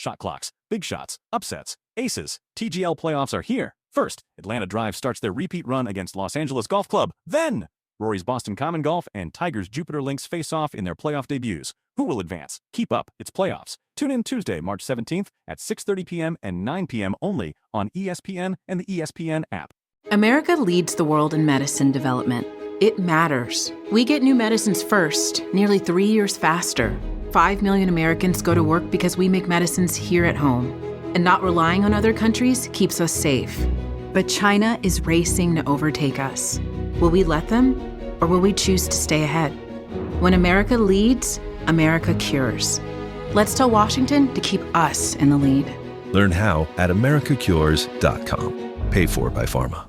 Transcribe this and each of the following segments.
Shot clocks, big shots, upsets, aces. TGL playoffs are here. First, Atlanta Drive starts their repeat run against Los Angeles Golf Club. Then, Rory's Boston Common Golf and Tiger's Jupiter Links face off in their playoff debuts. Who will advance? Keep up. It's playoffs. Tune in Tuesday, March 17th at 6:30 p.m. and 9 p.m. only on ESPN and the ESPN app. America leads the world in medicine development. It matters. We get new medicines first, nearly 3 years faster. 5 million Americans go to work because we make medicines here at home. And not relying on other countries keeps us safe. But China is racing to overtake us. Will we let them, or will we choose to stay ahead? When America leads, America cures. Let's tell Washington to keep us in the lead. Learn how at americacures.com. Paid for by Pharma.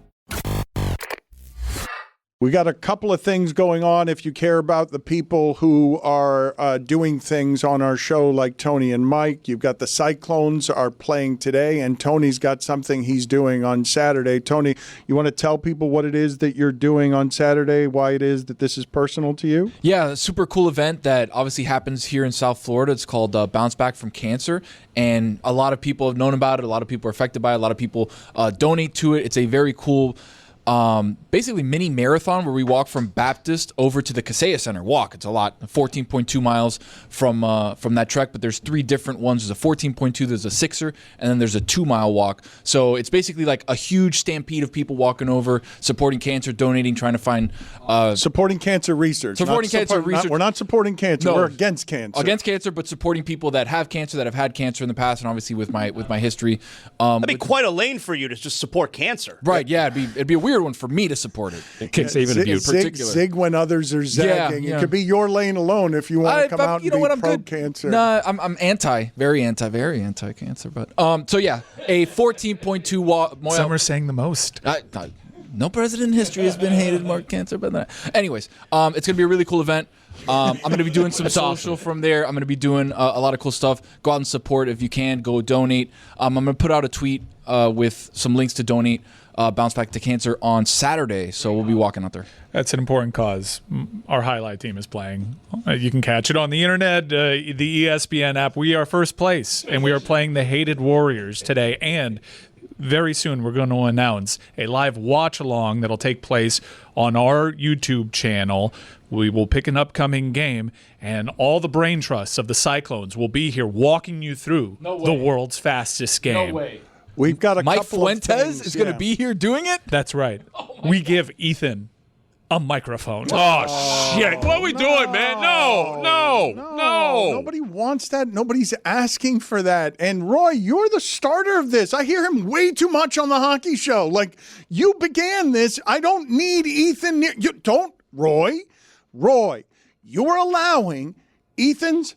We got a couple of things going on if you care about the people who are doing things on our show like Tony and Mike. You've got the Cyclones are playing today, and Tony's got something he's doing on Saturday. Tony, you want to tell people what it is that you're doing on Saturday, why it is that this is personal to you? Yeah, a super cool event that obviously happens here in South Florida. It's called Bounce Back from Cancer, and a lot of people have known about it. A lot of people are affected by it. A lot of people donate to it. It's a very cool basically mini marathon where we walk from Baptist over to the Kaseya Center. Walk. It's a lot, 14.2 miles from that trek, but there's 3 different ones. There's a 14.2, there's a 6er, and then there's a 2-mile walk. So it's basically like a huge stampede of people walking over, supporting cancer, donating, trying to find... supporting cancer research. We're not supporting cancer. No, we're against cancer. Against cancer, but supporting people that have cancer, that have had cancer in the past, and obviously with my history. That'd be quite a lane for you to just support cancer. Right, yeah. It'd be a weird one for me to support it. Zig when others are zagging. Yeah. It could be your lane alone if you want to come out and be pro-cancer. No, I'm very anti-cancer. But so yeah, a 14.2 walk. Some are saying the most. No president in history has been hated more cancer, but anyways, it's gonna be a really cool event. I'm going to be doing some social from there. I'm going to be doing a lot of cool stuff. Go out and support if you can. Go donate. I'm going to put out a tweet with some links to donate Bounce Back to Cancer on Saturday, so we'll be walking out there. That's an important cause. Our highlight team is playing. You can catch it on the internet, the ESPN app. We are first place, and we are playing the Hated Warriors today, and very soon we're going to announce a live watch-along that'll take place on our YouTube channel. We will pick an upcoming game, and all the brain trusts of the Cyclones will be here walking you through the world's fastest game. No way. We've got a Mike couple Fuentes of things, is going to be here doing it? That's right. We give Ethan a microphone. Oh, shit. What are we doing, man? No. Nobody wants that. Nobody's asking for that. And Roy, you're the starter of this. I hear him way too much on the hockey show. Like, you began this. I don't need Ethan near. You don't, Roy, you're allowing Ethan's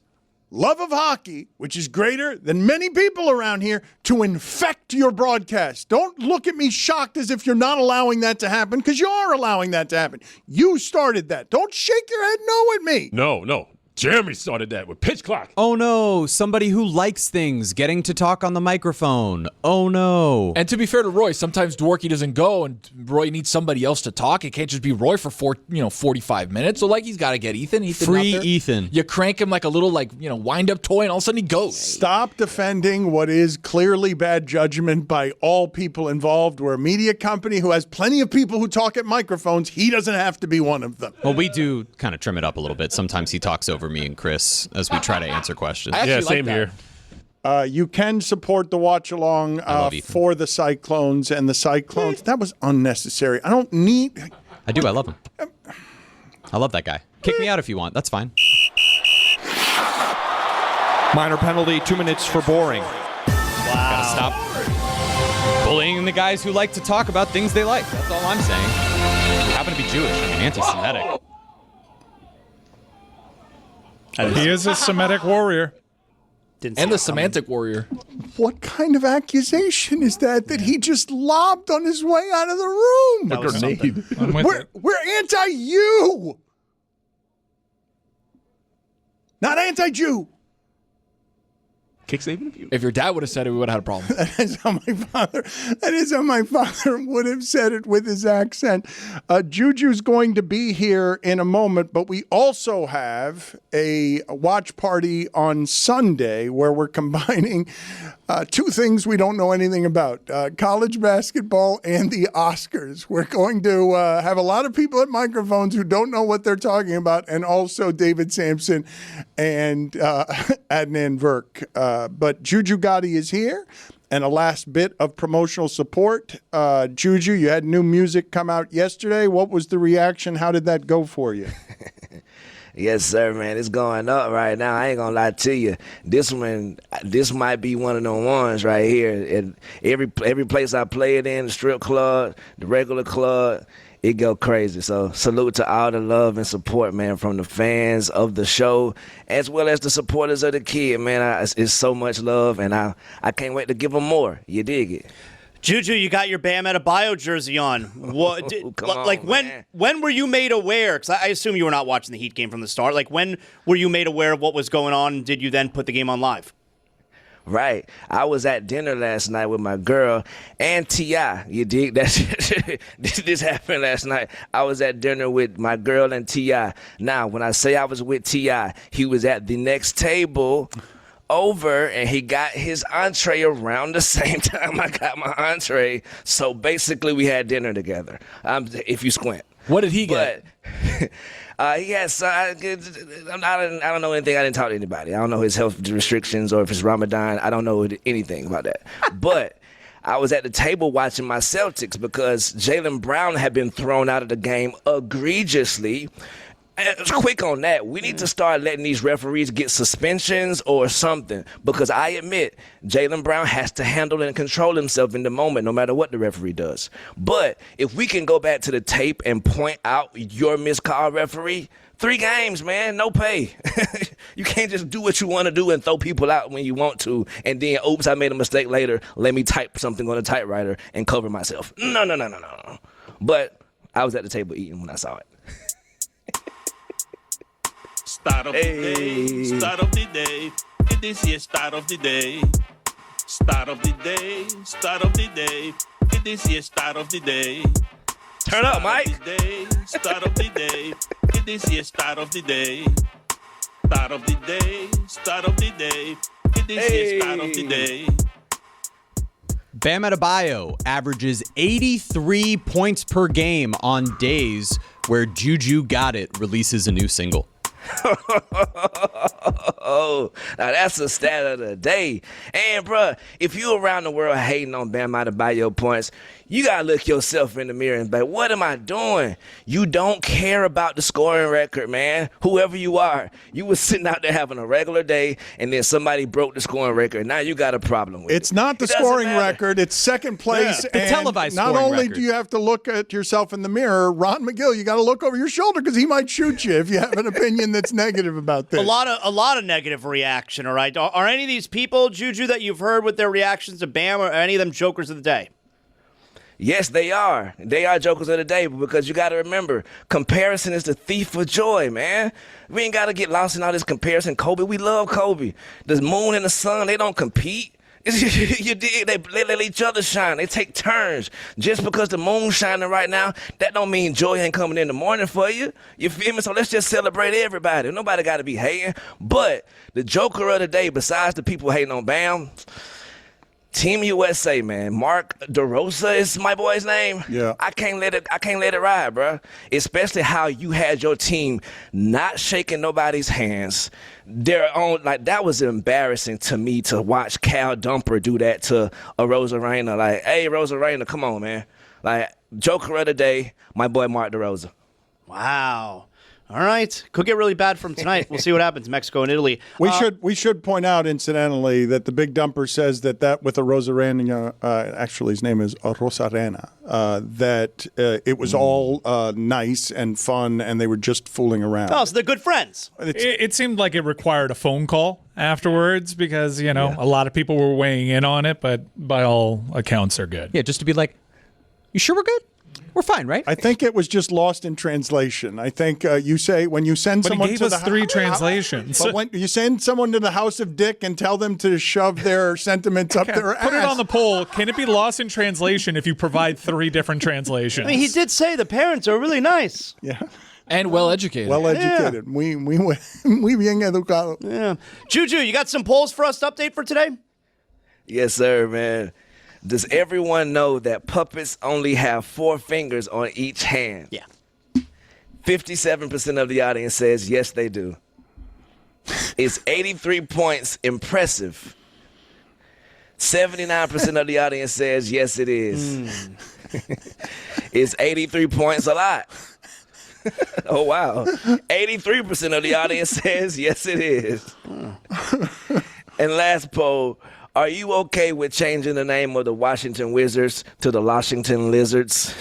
love of hockey, which is greater than many people around here, to infect your broadcast. Don't look at me shocked as if you're not allowing that to happen, because you are allowing that to happen. You started that. Don't shake your head no at me. No. Jeremy started that with pitch clock. Oh no, somebody who likes things getting to talk on the microphone. Oh no. And to be fair to Roy, sometimes Dworky doesn't go and Roy needs somebody else to talk. It can't just be Roy for 45 minutes. So he's got to get Ethan Free out there. Ethan. You crank him like a little wind up toy and all of a sudden he goes. Stop defending what is clearly bad judgment by all people involved. We're a media company who has plenty of people who talk at microphones. He doesn't have to be one of them. Well, we do kind of trim it up a little bit. Sometimes he talks over me and Chris as we try to answer questions. Yeah, same here. You can support the watch-along for the Cyclones and the Cyclones. That was unnecessary. I don't need... I do. I love him. I love that guy. Kick me out if you want. That's fine. Minor penalty, 2 minutes for boring. Wow. Gotta stop bullying the guys who like to talk about things they like. That's all I'm saying. We happen to be Jewish. I mean, anti-Semitic. He is a Semitic warrior. And the semantic warrior. What kind of accusation is that he just lobbed on his way out of the room? A grenade. We're anti-you. Not anti-Jew. Kicks even if you. If your dad would have said it, we would have had a problem. That is how my father would have said it with his accent. JuJu's going to be here in a moment, but we also have a watch party on Sunday where we're combining two things we don't know anything about, college basketball and the Oscars. We're going to have a lot of people at microphones who don't know what they're talking about, and also David Sampson and Adnan Verk. But JuJu Gotti is here, and a last bit of promotional support. JuJu, you had new music come out yesterday. What was the reaction? How did that go for you? Yes, sir, man. It's going up right now. I ain't gonna lie to you. This might be one of the ones right here. And every place I play it in, the strip club, the regular club, it go crazy. So salute to all the love and support, man, from the fans of the show, as well as the supporters of the kid, man. It's so much love, and I can't wait to give them more. You dig it? JuJu, you got your Bam Adebayo jersey on. What? When were you made aware? Because I assume you were not watching the Heat game from the start. Like, when were you made aware of what was going on? And did you then put the game on live? Right. I was at dinner last night with my girl and T.I. You dig? This happened last night. I was at dinner with my girl and T.I. Now, when I say I was with T.I., he was at the next table over, and he got his entree around the same time I got my entree. So basically, we had dinner together. If you squint. What did he get? Yes, I don't know anything. I didn't talk to anybody. I don't know his health restrictions or if it's Ramadan. I don't know anything about that. But I was at the table watching my Celtics because Jaylen Brown had been thrown out of the game egregiously. Quick on that, we need to start letting these referees get suspensions or something, because I admit Jaylen Brown has to handle and control himself in the moment no matter what the referee does. But if we can go back to the tape and point out your missed call, referee, 3 games, man, no pay. You can't just do what you want to do and throw people out when you want to, and then, oops, I made a mistake later, let me type something on a typewriter and cover myself. No. But I was at the table eating when I saw it. Start of the day, start of the day. This is start of the day. Start of the day, start of the day. This is start of the day. Turn up, Mike. Start of the day. This is start of the day. Start of the day, start of the day. This is start of the day. Bam Adebayo averages 83 points per game on days where JuJu Got It releases a new single. Oh, now that's the stat of the day. And, bruh, if you around the world hating on Bam Adebayo points, you got to look yourself in the mirror and be like, what am I doing? You don't care about the scoring record, man. Whoever you are, you was sitting out there having a regular day, and then somebody broke the scoring record. Now you got a problem with it. It's not the scoring record. It's second place. Yeah, the and televised not scoring only record. do you have to look at yourself in the mirror, Ron McGill, you got to look over your shoulder because he might shoot you if you have an opinion that's negative about this. A lot of negative reaction, all right? Are any of these people, JuJu, that you've heard with their reactions to Bam, or are any of them jokers of the day? Yes, they are. They are jokers of the day, because you got to remember, comparison is the thief of joy, man. We ain't got to get lost in all this comparison. Kobe, we love Kobe. The moon and the sun, they don't compete. You dig? They let each other shine. They take turns. Just because the moon's shining right now, that don't mean joy ain't coming in the morning for you. You feel me? So let's just celebrate everybody. Nobody got to be hating. But the joker of the day, besides the people hating on Bam, Team USA, man. Mark DeRosa is my boy's name. Yeah. I can't let it ride, bro. Especially how you had your team not shaking nobody's hands. That was embarrassing to me to watch Cal Dumper do that to a Rosa Rayna. Like, hey, Rosa Rayna, come on, man. Like, joker of the day, my boy Mark DeRosa. Wow. All right. Could get really bad from tonight. We'll see what happens. Mexico and Italy. We should point out, incidentally, that the Big Dumper says that with a Rosarena, actually his name is Rosarena, that it was all nice and fun, and they were just fooling around. Oh, so they're good friends. It seemed like it required a phone call afterwards because, a lot of people were weighing in on it, but by all accounts, they're good. Yeah, just to be like, you sure we're good? We're fine, right? I think it was just lost in translation. I think you say when you send But someone he gave to us the 3 translations. But when you send someone to the house of Dick and tell them to shove their sentiments up their ass. Put it on the poll. Can it be lost in translation if you provide 3 different translations? I mean, he did say the parents are really nice. Yeah. And well educated. Well educated. Yeah. Muy bien educado. Yeah. JuJu, you got some polls for us to update for today? Yes, sir, man. Does everyone know that puppets only have 4 fingers on each hand? Yeah. 57% of the audience says yes, they do. Is 83 points impressive? 79% of the audience says yes, it is. Is 83 points a lot? Oh, wow. 83% of the audience says yes, it is. And last poll, are you okay with changing the name of the Washington Wizards to the Washington Lizards?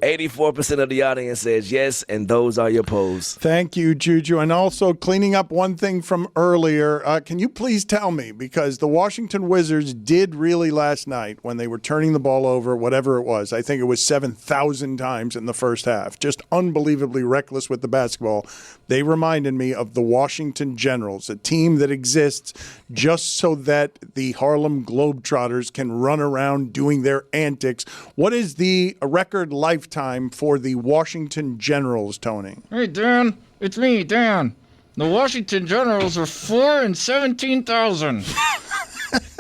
84% of the audience says yes, and those are your polls. Thank you, JuJu. And also, cleaning up one thing from earlier, can you please tell me, because the Washington Wizards did really last night when they were turning the ball over, whatever it was, I think it was 7,000 times in the first half, just unbelievably reckless with the basketball. They reminded me of the Washington Generals, a team that exists just so that the Harlem Globetrotters can run around doing their antics. What is the record lifetime for the Washington Generals, Tony? Hey, Dan. It's me, Dan. The Washington Generals are 4 and 17,000.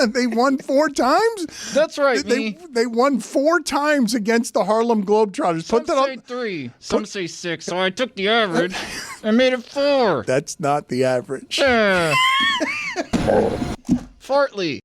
They won 4 times? That's right, me. They won 4 times against the Harlem Globetrotters. Some say 3, some say 6, so I took the average and made it 4. That's not the average. Fartley.